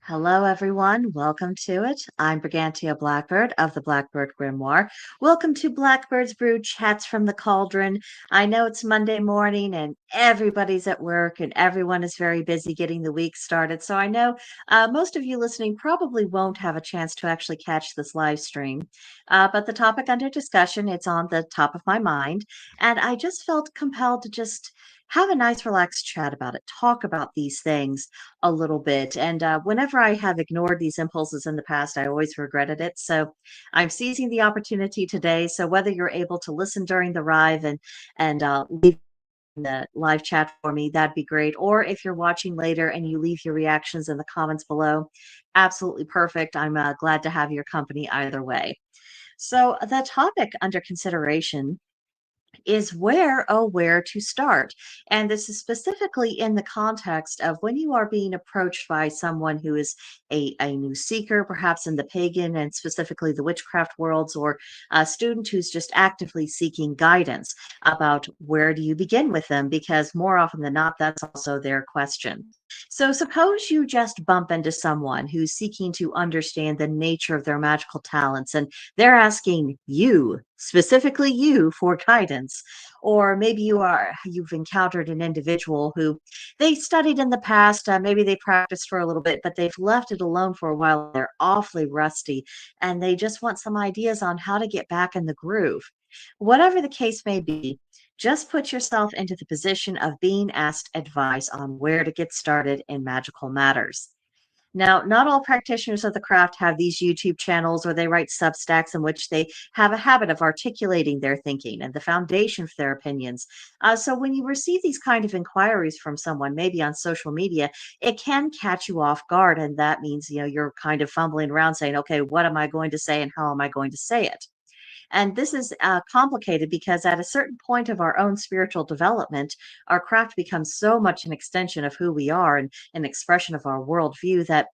Hello, everyone. Welcome to it. I'm Brigantia Blackbird of the Blackbird Grimoire. Welcome to Blackbird's Brew Chats from the Cauldron. I know it's Monday morning and everybody's at work and everyone is very busy getting the week started. So I know most of you listening probably won't have a chance to actually catch this live stream. But the topic under discussion, it's on the top of my mind. And I just felt compelled to just have a nice, relaxed chat about it, talk about these things a little bit. And whenever I have ignored these impulses in the past, I always regretted it. So I'm seizing the opportunity today. So whether you're able to listen during the live and leave the live chat for me, that'd be great. Or if you're watching later and you leave your reactions in the comments below, absolutely perfect. I'm glad to have your company either way. So the topic under consideration is where to start. And this is specifically in the context of when you are being approached by someone who is a new seeker, perhaps in the pagan and specifically the witchcraft worlds, or a student who's just actively seeking guidance about where do you begin with them, because more often than not, that's also their question. So, suppose you just bump into someone who's seeking to understand the nature of their magical talents, and they're asking you, specifically you, for guidance. Or maybe you've encountered an individual who they studied in the past, maybe they practiced for a little bit, but they've left it alone for a while. They're awfully rusty, and they just want some ideas on how to get back in the groove. Whatever the case may be, just put yourself into the position of being asked advice on where to get started in magical matters. Now, not all practitioners of the craft have these YouTube channels or they write substacks in which they have a habit of articulating their thinking and the foundation for their opinions. So, when you receive these kind of inquiries from someone, maybe on social media, it can catch you off guard. And that means, you're kind of fumbling around saying, okay, what am I going to say and how am I going to say it? And this is complicated because at a certain point of our own spiritual development, our craft becomes so much an extension of who we are and an expression of our worldview that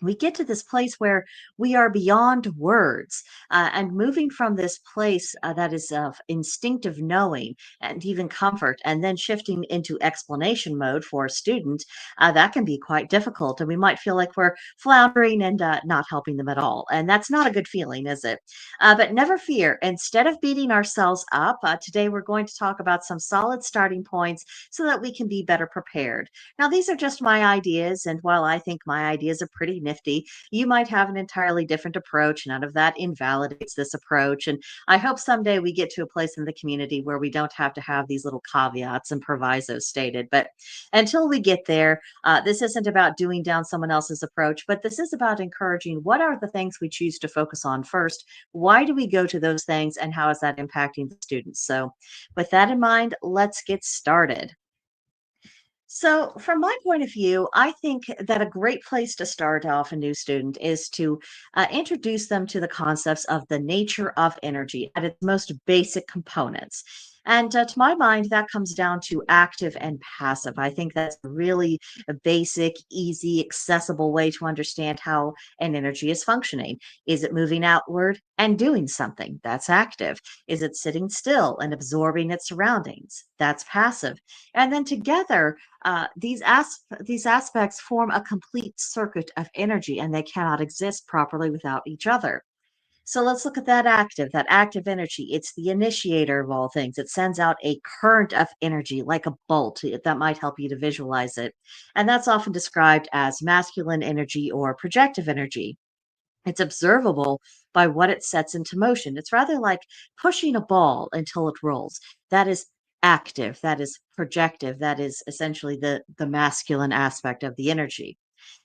we get to this place where we are beyond words and moving from this place that is of instinctive knowing and even comfort, and then shifting into explanation mode for a student, that can be quite difficult. And we might feel like we're floundering and not helping them at all. And that's not a good feeling, is it? But never fear. Instead of beating ourselves up, today we're going to talk about some solid starting points so that we can be better prepared. Now, these are just my ideas, and while I think my ideas are pretty nifty, you might have an entirely different approach. None of that invalidates this approach. And I hope someday we get to a place in the community where we don't have to have these little caveats and provisos stated. But until we get there, this isn't about doing down someone else's approach, but this is about encouraging what are the things we choose to focus on first. Why do we go to those things, and how is that impacting the students? So, with that in mind, let's get started. So, from my point of view, I think that a great place to start off a new student is to introduce them to the concepts of the nature of energy at its most basic components. And to my mind, that comes down to active and passive. I think that's really a basic, easy, accessible way to understand how an energy is functioning. Is it moving outward and doing something? That's active. Is it sitting still and absorbing its surroundings? That's passive. And then together, these aspects form a complete circuit of energy, and they cannot exist properly without each other. So let's look at that active energy. It's the initiator of all things. It sends out a current of energy like a bolt. That might help you to visualize it. And that's often described as masculine energy or projective energy. It's observable by what it sets into motion. It's rather like pushing a ball until it rolls. That is active, that is projective, that is essentially the masculine aspect of the energy.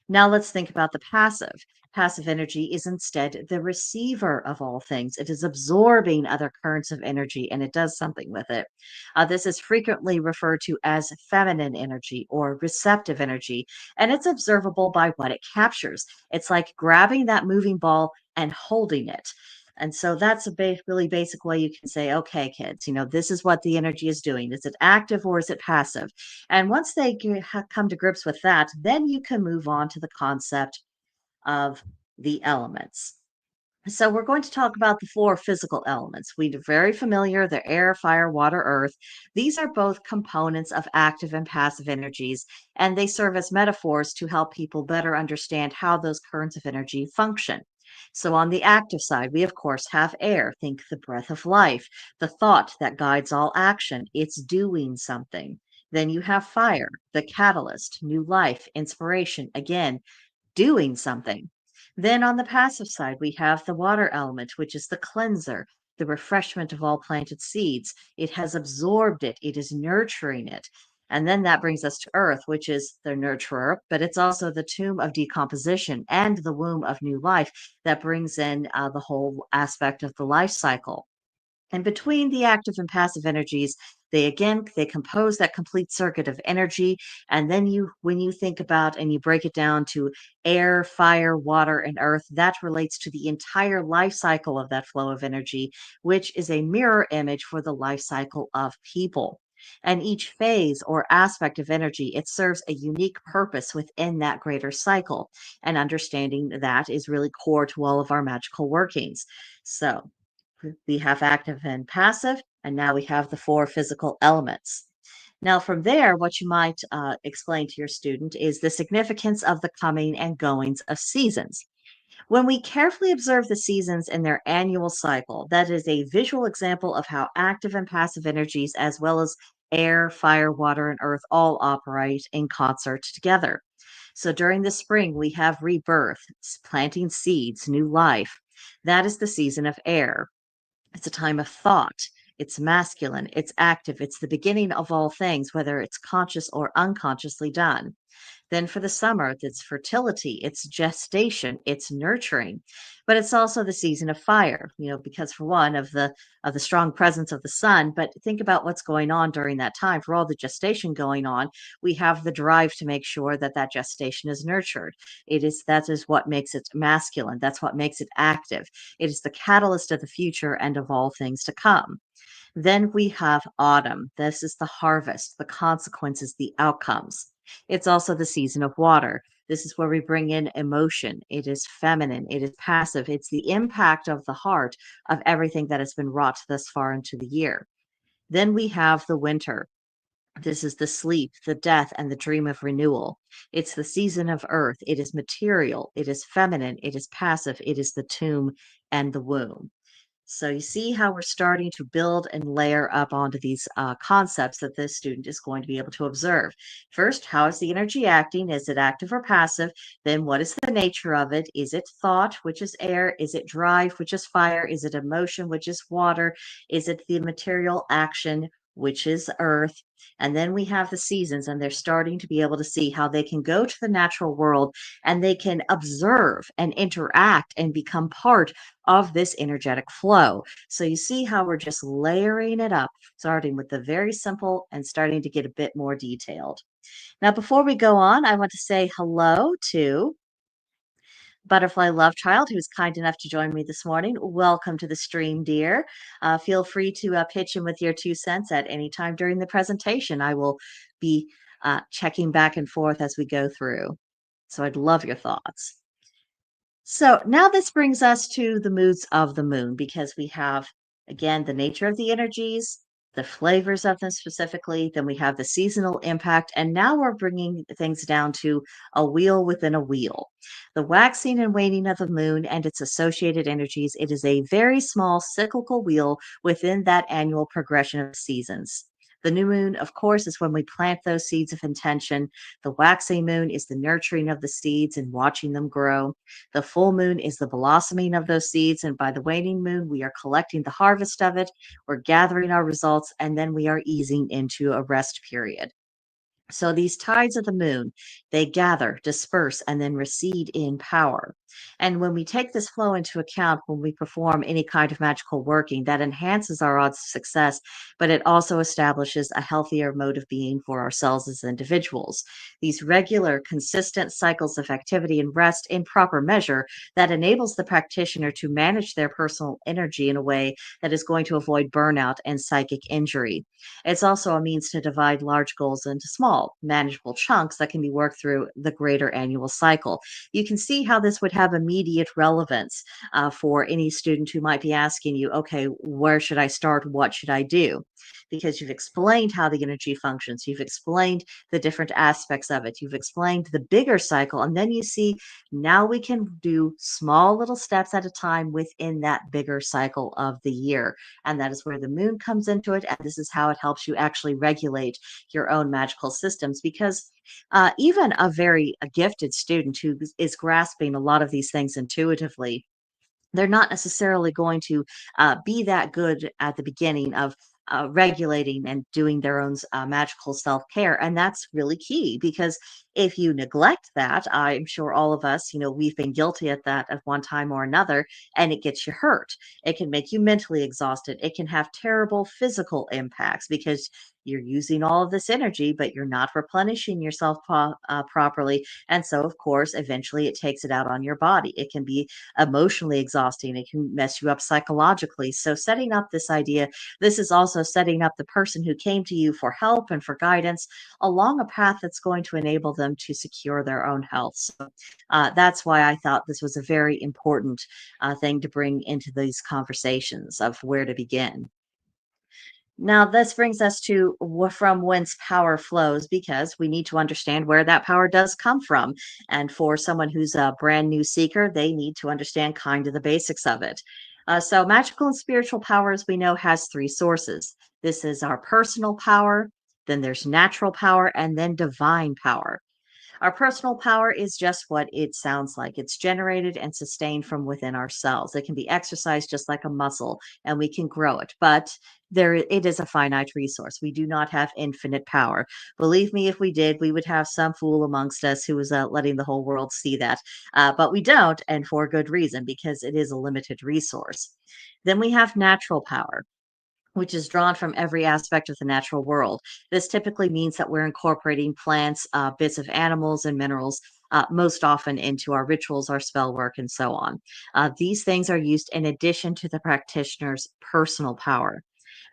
Now let's think about the passive. Passive energy is instead the receiver of all things. It is absorbing other currents of energy and it does something with it. This is frequently referred to as feminine energy or receptive energy, and it's observable by what it captures. It's like grabbing that moving ball and holding it. And so that's a really basic way you can say, okay, kids, this is what the energy is doing. Is it active or is it passive? And once they come to grips with that, then you can move on to the concept of the elements. So we're going to talk about the four physical elements. We're very familiar, they're air, fire, water, earth. These are both components of active and passive energies, and they serve as metaphors to help people better understand how those currents of energy function. So on the active side, we of course have air. Think the breath of life, the thought that guides all action. It's doing something. Then you have fire, the catalyst, new life, inspiration. Again, doing something. Then on the passive side, we have the water element, which is the cleanser, the refreshment of all planted seeds. It has absorbed it, it is nurturing it. And then that brings us to earth, which is the nurturer, but it's also the tomb of decomposition and the womb of new life that brings in the whole aspect of the life cycle. And between the active and passive energies, they compose that complete circuit of energy. And then when you think about and you break it down to air, fire, water, and earth, that relates to the entire life cycle of that flow of energy, which is a mirror image for the life cycle of people. And each phase or aspect of energy, it serves a unique purpose within that greater cycle. And understanding that is really core to all of our magical workings. So, we have active and passive, and now we have the four physical elements. Now, from there, what you might explain to your student is the significance of the coming and goings of seasons. When we carefully observe the seasons in their annual cycle, that is a visual example of how active and passive energies, as well as air, fire, water, and earth, all operate in concert together. So during the spring, we have rebirth, planting seeds, new life. That is the season of air. It's a time of thought. It's masculine. It's active. It's the beginning of all things, whether it's conscious or unconsciously done. Then for the summer, it's fertility, it's gestation, it's nurturing, but it's also the season of fire, because for one of the strong presence of the sun. But think about what's going on during that time. For all the gestation going on, we have the drive to make sure that that gestation is nurtured. That is what makes it masculine. That's what makes it active. It is the catalyst of the future and of all things to come. Then we have autumn. This is the harvest, the consequences, the outcomes. It's also the season of water. This is where we bring in emotion. It is feminine, it is passive. It's the impact of the heart of everything that has been wrought thus far into the year. Then we have the winter. This is the sleep, the death, and the dream of renewal. It's the season of earth. It is material. It is feminine. It is passive. It is the tomb and the womb. So you see how we're starting to build and layer up onto these concepts that this student is going to be able to observe. First, how is the energy acting? Is it active or passive? Then what is the nature of it? Is it thought, which is air? Is it drive, which is fire? Is it emotion, which is water? Is it the material action, which is earth? And then we have the seasons, and they're starting to be able to see how they can go to the natural world and they can observe and interact and become part of this energetic flow. So you see how we're just layering it up, starting with the very simple and starting to get a bit more detailed. Now, before we go on, I want to say hello to Butterfly Love Child, who's kind enough to join me this morning. Welcome to the stream, dear. Feel free to pitch in with your 2 cents at any time during the presentation. I will be checking back and forth as we go through. So I'd love your thoughts. So now this brings us to the moods of the moon because we have, again, the nature of the energies, the flavors of them specifically, then we have the seasonal impact, and now we're bringing things down to a wheel within a wheel. The waxing and waning of the moon and its associated energies, it is a very small cyclical wheel within that annual progression of seasons. The new moon, of course, is when we plant those seeds of intention. The waxing moon is the nurturing of the seeds and watching them grow. The full moon is the blossoming of those seeds. And by the waning moon, we are collecting the harvest of it. We're gathering our results, and then we are easing into a rest period. So these tides of the moon, they gather, disperse, and then recede in power. And when we take this flow into account, when we perform any kind of magical working, that enhances our odds of success, but it also establishes a healthier mode of being for ourselves as individuals. These regular, consistent cycles of activity and rest in proper measure that enables the practitioner to manage their personal energy in a way that is going to avoid burnout and psychic injury. It's also a means to divide large goals into small, manageable chunks that can be worked through the greater annual cycle. You can see how this would have immediate relevance for any student who might be asking you, okay, where should I start? What should I do? Because you've explained how the energy functions, you've explained the different aspects of it, you've explained the bigger cycle, and then you see now we can do small little steps at a time within that bigger cycle of the year. And that is where the moon comes into it. And this is how it helps you actually regulate your own magical systems. Because even a gifted student who is grasping a lot of these things intuitively, they're not necessarily going to be that good at the beginning of regulating and doing their own magical self care. And that's really key because if you neglect that, I'm sure all of us, we've been guilty at that at one time or another, and it gets you hurt. It can make you mentally exhausted. It can have terrible physical impacts because you're using all of this energy, but you're not replenishing yourself properly. And so, of course, eventually it takes it out on your body. It can be emotionally exhausting. It can mess you up psychologically. So, setting up this idea, this is also setting up the person who came to you for help and for guidance along a path that's going to enable them to secure their own health. So, that's why I thought this was a very important thing to bring into these conversations of where to begin. Now, this brings us to from whence power flows, because we need to understand where that power does come from. And for someone who's a brand new seeker, they need to understand kind of the basics of it. So, magical and spiritual power, as we know, has three sources. This is our personal power, then there's natural power, and then divine power. Our personal power is just what it sounds like. It's generated and sustained from within ourselves. It can be exercised just like a muscle, and we can grow it. But it is a finite resource. We do not have infinite power. Believe me, if we did, we would have some fool amongst us who is letting the whole world see that. But we don't, and for good reason, because it is a limited resource. Then we have natural power, which is drawn from every aspect of the natural world. This typically means that we're incorporating plants, bits of animals, and minerals most often into our rituals, our spell work, and so on. These things are used in addition to the practitioner's personal power.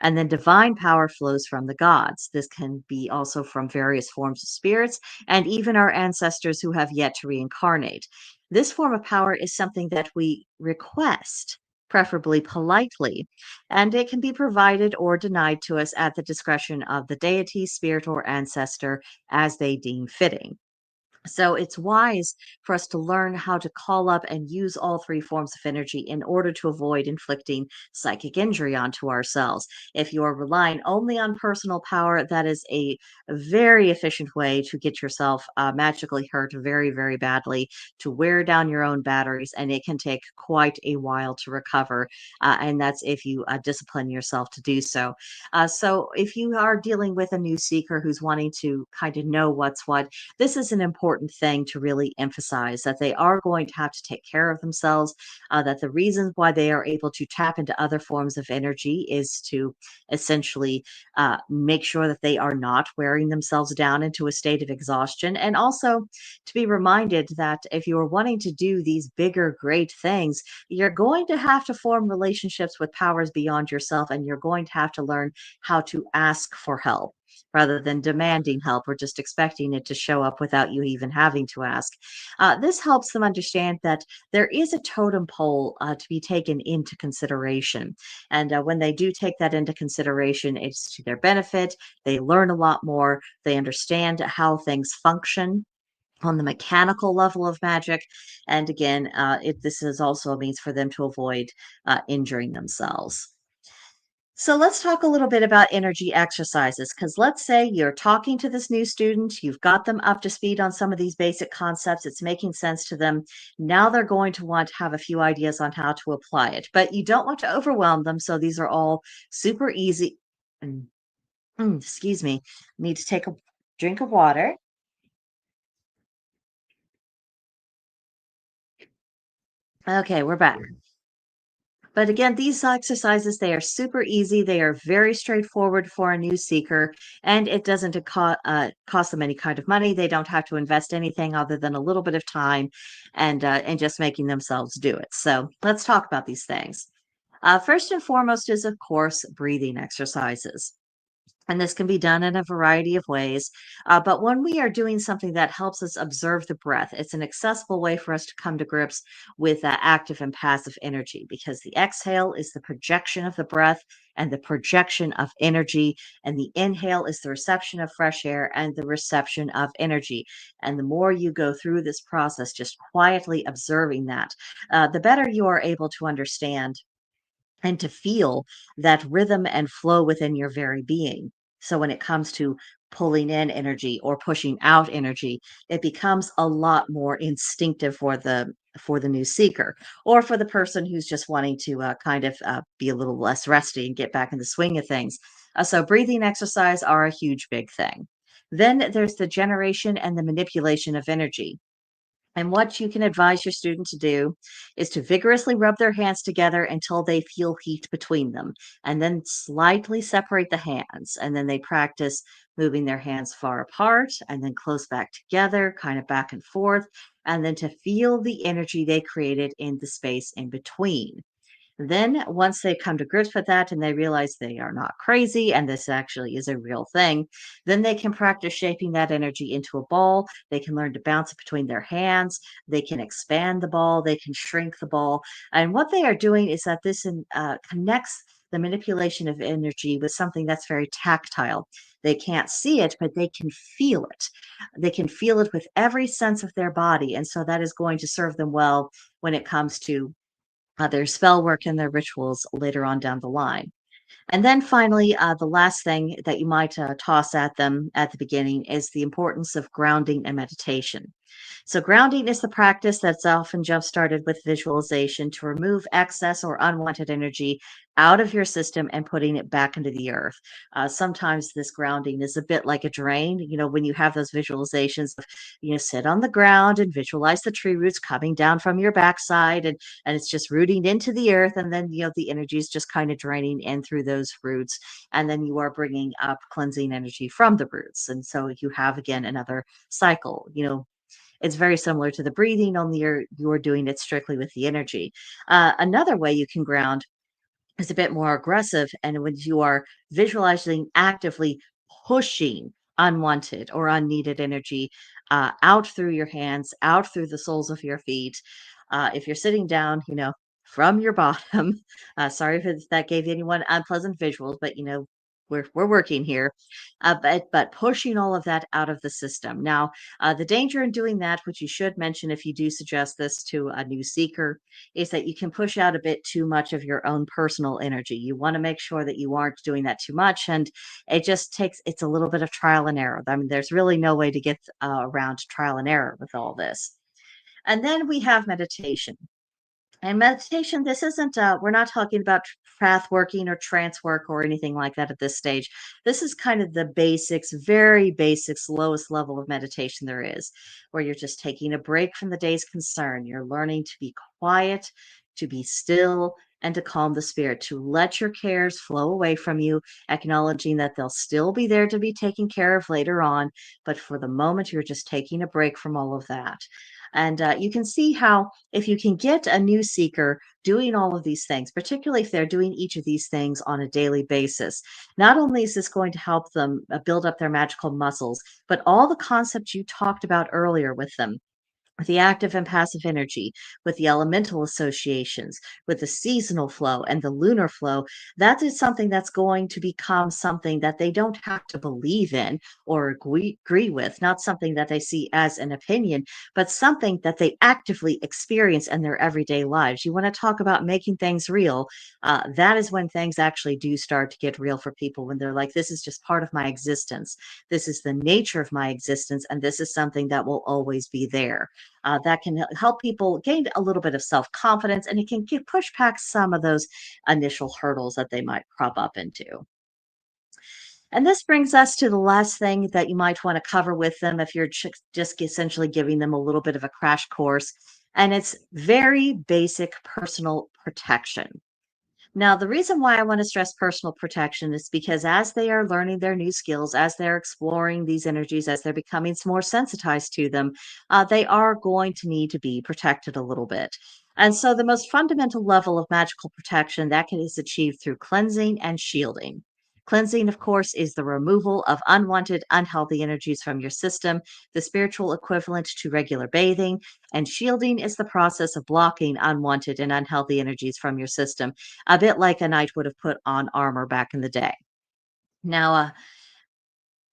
And then divine power flows from the gods. This can be also from various forms of spirits and even our ancestors who have yet to reincarnate. This form of power is something that we request, preferably politely, and it can be provided or denied to us at the discretion of the deity, spirit, or ancestor as they deem fitting. So it's wise for us to learn how to call up and use all three forms of energy in order to avoid inflicting psychic injury onto ourselves. If you are relying only on personal power, that is a very efficient way to get yourself magically hurt very, very badly, to wear down your own batteries, and it can take quite a while to recover. And that's if you discipline yourself to do so. So if you are dealing with a new seeker who's wanting to kind of know what's what, this is an important thing to really emphasize, that they are going to have to take care of themselves, that the reasons why they are able to tap into other forms of energy is to essentially make sure that they are not wearing themselves down into a state of exhaustion. And also to be reminded that if you are wanting to do these bigger, great things, you're going to have to form relationships with powers beyond yourself, and you're going to have to learn how to ask for help rather than demanding help or just expecting it to show up without you even having to ask. This helps them understand that there is a totem pole to be taken into consideration. And when they do take that into consideration, it's to their benefit. They learn a lot more, they understand how things function on the mechanical level of magic. And again, this is also a means for them to avoid injuring themselves. So let's talk a little bit about energy exercises, because let's say you're talking to this new student, you've got them up to speed on some of these basic concepts, it's making sense to them. Now they're going to want to have a few ideas on how to apply it, but you don't want to overwhelm them. So these are all super easy. Mm, excuse me, need to take a drink of water. Okay, we're back. But again, these exercises, they are super easy. They are very straightforward for a new seeker, and it doesn't cost them any kind of money. They don't have to invest anything other than a little bit of time and just making themselves do it. So let's talk about these things. First and foremost is, of course, breathing exercises. And this can be done in a variety of ways. But when we are doing something that helps us observe the breath, it's an accessible way for us to come to grips with active and passive energy because the exhale is the projection of the breath and the projection of energy. And the inhale is the reception of fresh air and the reception of energy. And the more you go through this process, just quietly observing that, the better you are able to understand and to feel that rhythm and flow within your very being. So when it comes to pulling in energy or pushing out energy, it becomes a lot more instinctive for the new seeker or for the person who's just wanting to be a little less rusty and get back in the swing of things. So breathing exercise are a huge big thing. Then there's the generation and the manipulation of energy. And what you can advise your student to do is to vigorously rub their hands together until they feel heat between them, and then slightly separate the hands. And then they practice moving their hands far apart and then close back together, kind of back and forth, and then to feel the energy they created in the space in between. Then, once they come to grips with that and they realize they are not crazy and this actually is a real thing, then they can practice shaping that energy into a ball. They can learn to bounce it between their hands. They can expand the ball. They can shrink the ball. And what they are doing is that connects the manipulation of energy with something that's very tactile. They can't see it, but they can feel it. They can feel it with every sense of their body. And so that is going to serve them well when it comes to their spell work and their rituals later on down the line. And then finally, the last thing that you might toss at them at the beginning is the importance of grounding and meditation. So, grounding is the practice that's often jump started with visualization to remove excess or unwanted energy out of your system and putting it back into the earth. Sometimes this grounding is a bit like a drain. You know, when you have those visualizations of, sit on the ground and visualize the tree roots coming down from your backside, and it's just rooting into the earth. And then, the energy is just kind of draining in through those roots. And then you are bringing up cleansing energy from the roots. And so you have again another cycle. It's very similar to the breathing, only you're doing it strictly with the energy. Another way you can ground is a bit more aggressive, and when you are visualizing actively pushing unwanted or unneeded energy out through your hands, out through the soles of your feet. If you're sitting down, from your bottom. Sorry if that gave anyone unpleasant visuals, but we're working here, but pushing all of that out of the system. Now, the danger in doing that, which you should mention if you do suggest this to a new seeker, is that you can push out a bit too much of your own personal energy. You want to make sure that you aren't doing that too much. And it's a little bit of trial and error. I mean, there's really no way to get around trial and error with all this. And then we have meditation. And meditation, this isn't, we're not talking about path working or trance work or anything like that at this stage. This is kind of the basics, very basics, lowest level of meditation there is, where you're just taking a break from the day's concern. You're learning to be quiet, to be still, and to calm the spirit, to let your cares flow away from you, acknowledging that they'll still be there to be taken care of later on. But for the moment, you're just taking a break from all of that. And you can see how if you can get a new seeker doing all of these things, particularly if they're doing each of these things on a daily basis, not only is this going to help them build up their magical muscles, but all the concepts you talked about earlier with them, with the active and passive energy, with the elemental associations, with the seasonal flow and the lunar flow, that is something that's going to become something that they don't have to believe in or agree with, not something that they see as an opinion, but something that they actively experience in their everyday lives. You want to talk about making things real. That is when things actually do start to get real for people, when they're like, this is just part of my existence. This is the nature of my existence, and this is something that will always be there. That can help people gain a little bit of self confidence, and it can push back some of those initial hurdles that they might crop up into. And this brings us to the last thing that you might want to cover with them if you're just essentially giving them a little bit of a crash course. And it's very basic personal protection. Now, the reason why I want to stress personal protection is because as they are learning their new skills, as they're exploring these energies, as they're becoming more sensitized to them, they are going to need to be protected a little bit. And so, the most fundamental level of magical protection that is achieved through cleansing and shielding. Cleansing, of course, is the removal of unwanted, unhealthy energies from your system, the spiritual equivalent to regular bathing. And shielding is the process of blocking unwanted and unhealthy energies from your system, a bit like a knight would have put on armor back in the day. Now,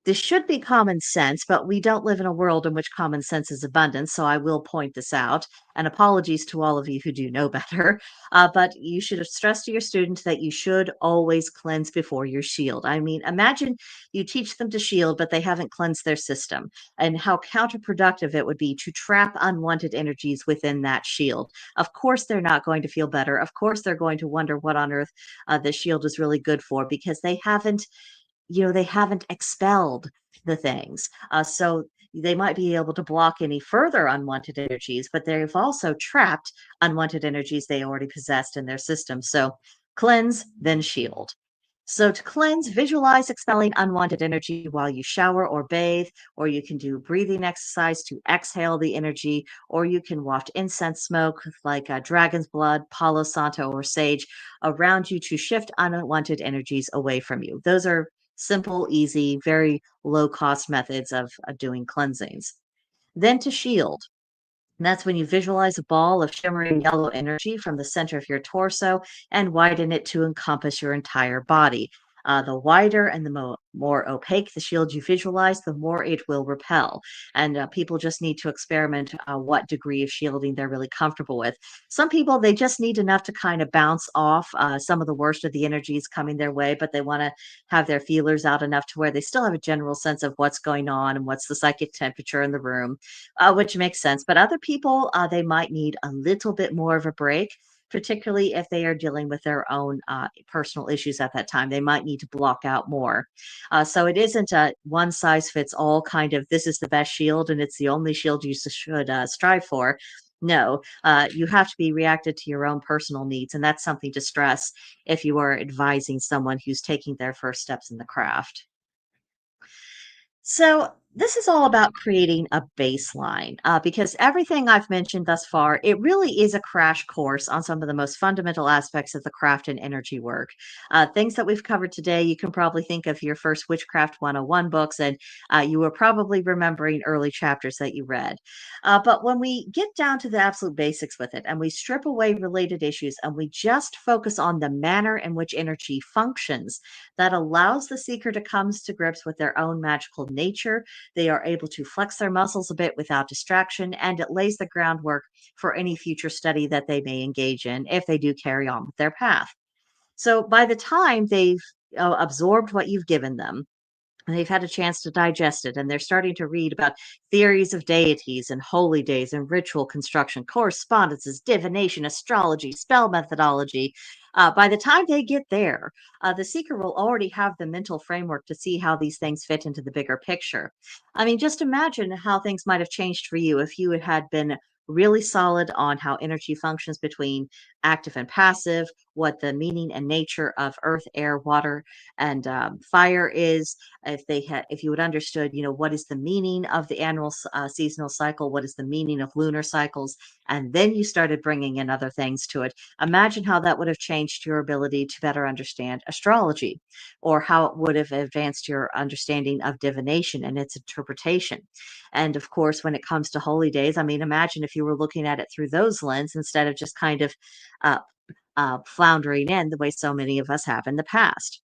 this should be common sense, but we don't live in a world in which common sense is abundant, so I will point this out. And apologies to all of you who do know better. But you should have stressed to your students that you should always cleanse before you shield. I mean, imagine you teach them to shield, but they haven't cleansed their system, and how counterproductive it would be to trap unwanted energies within that shield. Of course, they're not going to feel better. Of course, they're going to wonder what on earth the shield is really good for because they haven't expelled the things. So they might be able to block any further unwanted energies, but they've also trapped unwanted energies they already possessed in their system. So cleanse, then shield. So to cleanse, visualize expelling unwanted energy while you shower or bathe, or you can do breathing exercise to exhale the energy, or you can waft incense smoke like dragon's blood, palo santo, or sage around you to shift unwanted energies away from you. Those are simple, easy, very low cost methods of doing cleansings. Then to shield. That's when you visualize a ball of shimmering yellow energy from the center of your torso and widen it to encompass your entire body. The wider and the more opaque the shield you visualize, the more it will repel. And people just need to experiment what degree of shielding they're really comfortable with. Some people, they just need enough to kind of bounce off some of the worst of the energies coming their way, but they want to have their feelers out enough to where they still have a general sense of what's going on and what's the psychic temperature in the room, which makes sense. But other people, they might need a little bit more of a break, particularly if they are dealing with their own personal issues at that time. They might need to block out more. So it isn't a one size fits all kind of this is the best shield and it's the only shield you should strive for. No, you have to be reacted to your own personal needs. And that's something to stress if you are advising someone who's taking their first steps in the craft. So, this is all about creating a baseline because everything I've mentioned thus far, it really is a crash course on some of the most fundamental aspects of the craft and energy work. Things that we've covered today, you can probably think of your first Witchcraft 101 books, and you were probably remembering early chapters that you read. But when we get down to the absolute basics with it and we strip away related issues and we just focus on the manner in which energy functions, that allows the seeker to come to grips with their own magical nature. They are able to flex their muscles a bit without distraction, and it lays the groundwork for any future study that they may engage in if they do carry on with their path. So by the time they've absorbed what you've given them, and they've had a chance to digest it, and they're starting to read about theories of deities and holy days and ritual construction, correspondences, divination, astrology, spell methodology. By the time they get there, the seeker will already have the mental framework to see how these things fit into the bigger picture. I mean, just imagine how things might have changed for you if you had been really solid on how energy functions between active and passive, what the meaning and nature of earth, air, water, and fire is, if you had understood, what is the meaning of the annual seasonal cycle, what is the meaning of lunar cycles, and then you started bringing in other things to it. Imagine how that would have changed your ability to better understand astrology, or how it would have advanced your understanding of divination and its interpretation. And of course, when it comes to holy days, I mean, imagine if you were looking at it through those lens instead of just kind of uh, floundering in the way so many of us have in the past.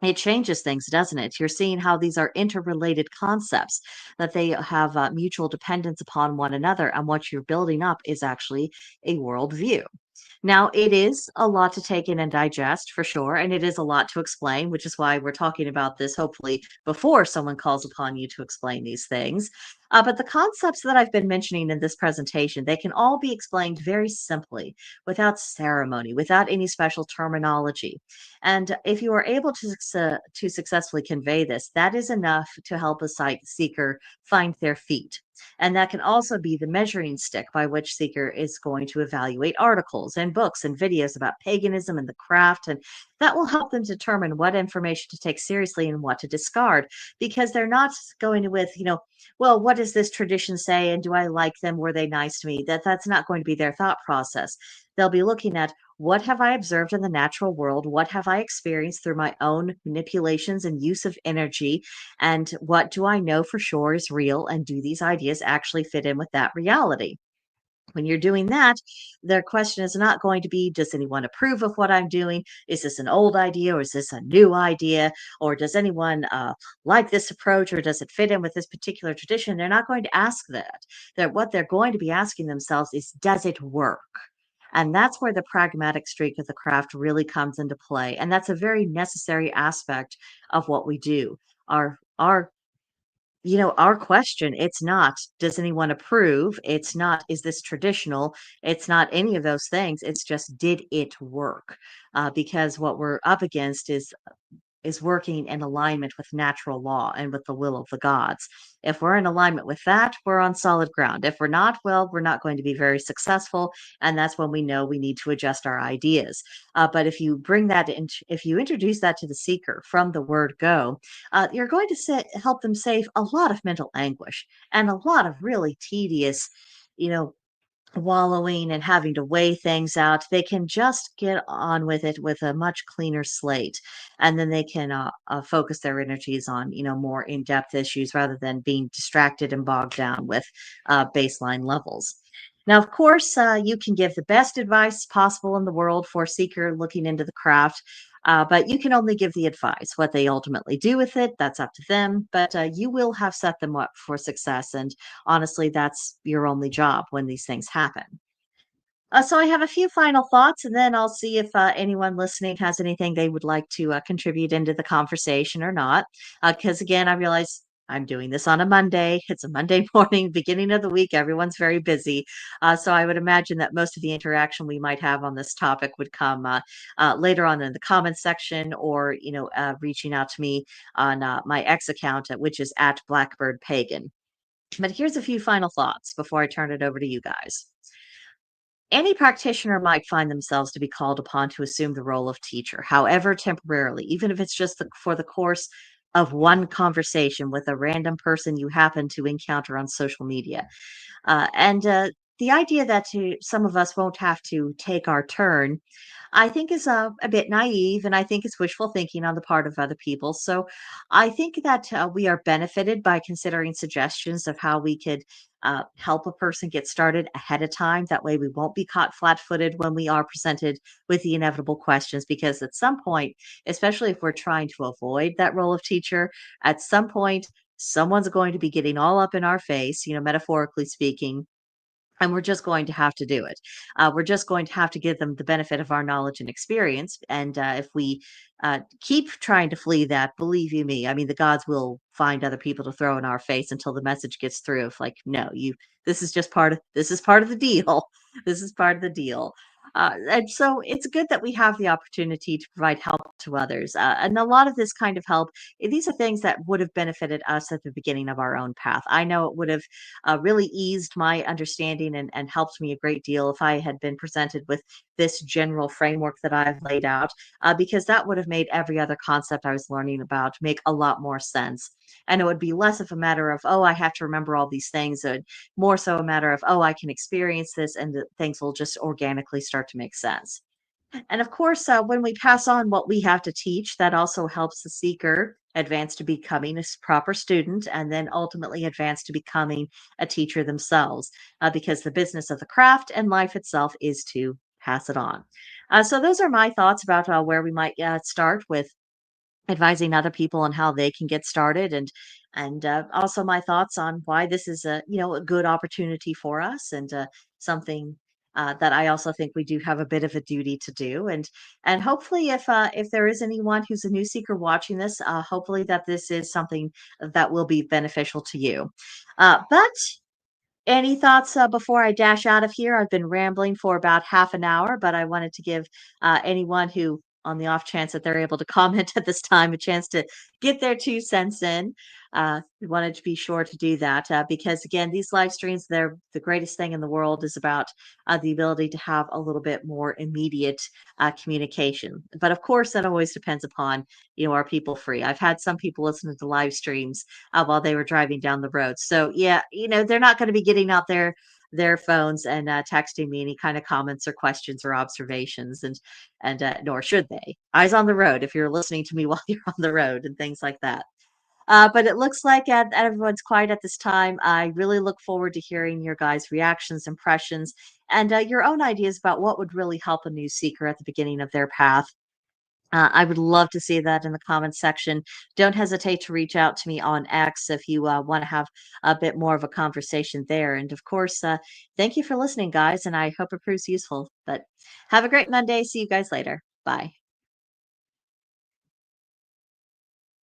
It changes things, doesn't it? You're seeing how these are interrelated concepts, that they have mutual dependence upon one another, and what you're building up is actually a worldview. Now, it is a lot to take in and digest for sure, and it is a lot to explain, which is why we're talking about this hopefully before someone calls upon you to explain these things. But the concepts that I've been mentioning in this presentation, they can all be explained very simply, without ceremony, without any special terminology. And if you are able to successfully convey this, that is enough to help a sight seeker find their feet. And that can also be the measuring stick by which seeker is going to evaluate articles and books and videos about paganism and the craft. And that will help them determine what information to take seriously and what to discard, because they're not going with, well, what does this tradition say? And do I like them? Were they nice to me? That's not going to be their thought process. They'll be looking at what have I observed in the natural world? What have I experienced through my own manipulations and use of energy? And what do I know for sure is real? And do these ideas actually fit in with that reality? When you're doing that, their question is not going to be, does anyone approve of what I'm doing? Is this an old idea or is this a new idea? Or does anyone like this approach or does it fit in with this particular tradition? They're not going to ask that. What they're going to be asking themselves is, does it work? And that's where the pragmatic streak of the craft really comes into play. And that's a very necessary aspect of what we do. Our our question, it's not, does anyone approve? It's not, is this traditional? It's not any of those things. It's just, did it work? Because what we're up against is working in alignment with natural law and with the will of the gods. If we're in alignment with that, we're on solid ground. If we're not, well, we're not going to be very successful. And that's when we know we need to adjust our ideas. But if you bring that in, if you introduce that to the seeker from the word go, you're going to help them save a lot of mental anguish and a lot of really tedious, you know, wallowing and having to weigh things out. They can just get on with it with a much cleaner slate, and then they can focus their energies on more in-depth issues rather than being distracted and bogged down with baseline levels. Now, of course, you can give the best advice possible in the world for a seeker looking into the craft, but you can only give the advice. What they ultimately do with it, that's up to them. But you will have set them up for success, and honestly, that's your only job when these things happen. So I have a few final thoughts, and then I'll see if anyone listening has anything they would like to contribute into the conversation or not. Because again, I realize I'm doing this on a Monday. It's a Monday morning, beginning of the week. Everyone's very busy. So I would imagine that most of the interaction we might have on this topic would come later on in the comments section, or reaching out to me on my X account, which is at Blackbird Pagan. But here's a few final thoughts before I turn it over to you guys. Any practitioner might find themselves to be called upon to assume the role of teacher, however temporarily, even if it's just for the course of one conversation with a random person you happen to encounter on social media. And the idea that some of us won't have to take our turn, I think, is a bit naive, and I think it's wishful thinking on the part of other people. So I think that we are benefited by considering suggestions of how we could help a person get started ahead of time. That way, we won't be caught flat footed when we are presented with the inevitable questions, because at some point, especially if we're trying to avoid that role of teacher, at some point, someone's going to be getting all up in our face, metaphorically speaking, and we're just going to have to do it. We're just going to have to give them the benefit of our knowledge and experience. And if we keep trying to flee that, believe you me, I mean, the gods will find other people to throw in our face until the message gets through. Of like, no, this is just this is part of the deal. This is part of the deal. And so it's good that we have the opportunity to provide help to others. And a lot of this kind of help, these are things that would have benefited us at the beginning of our own path. I know it would have really eased my understanding and helped me a great deal if I had been presented with this general framework that I've laid out, because that would have made every other concept I was learning about make a lot more sense. And it would be less of a matter of, oh, I have to remember all these things, and more so a matter of, oh, I can experience this, and things will just organically start to make sense. And of course, when we pass on what we have to teach, that also helps the seeker advance to becoming a proper student, and then ultimately advance to becoming a teacher themselves, because the business of the craft and life itself is to pass it on. So, those are my thoughts about where we might start with advising other people on how they can get started, and also my thoughts on why this is a good opportunity for us, and something that I also think we do have a bit of a duty to do. And hopefully, if there is anyone who's a new seeker watching this, hopefully that this is something that will be beneficial to you. But any thoughts before I dash out of here? I've been rambling for about half an hour, but I wanted to give anyone who, on the off chance that they're able to comment at this time, a chance to get their 2 cents in. We wanted to be sure to do that, because, again, these live streams, they're the greatest thing in the world, is about the ability to have a little bit more immediate communication. But of course, that always depends upon, are people free? I've had some people listen to the live streams while they were driving down the road. So yeah, they're not going to be getting out there their phones and texting me any kind of comments or questions or observations, and nor should they. Eyes on the road if you're listening to me while you're on the road and things like that. But it looks like everyone's quiet at this time. I really look forward to hearing your guys' reactions, impressions, and your own ideas about what would really help a new seeker at the beginning of their path. I would love to see that in the comments section. Don't hesitate to reach out to me on X if you want to have a bit more of a conversation there. And of course, thank you for listening, guys, and I hope it proves useful. But have a great Monday. See you guys later. Bye.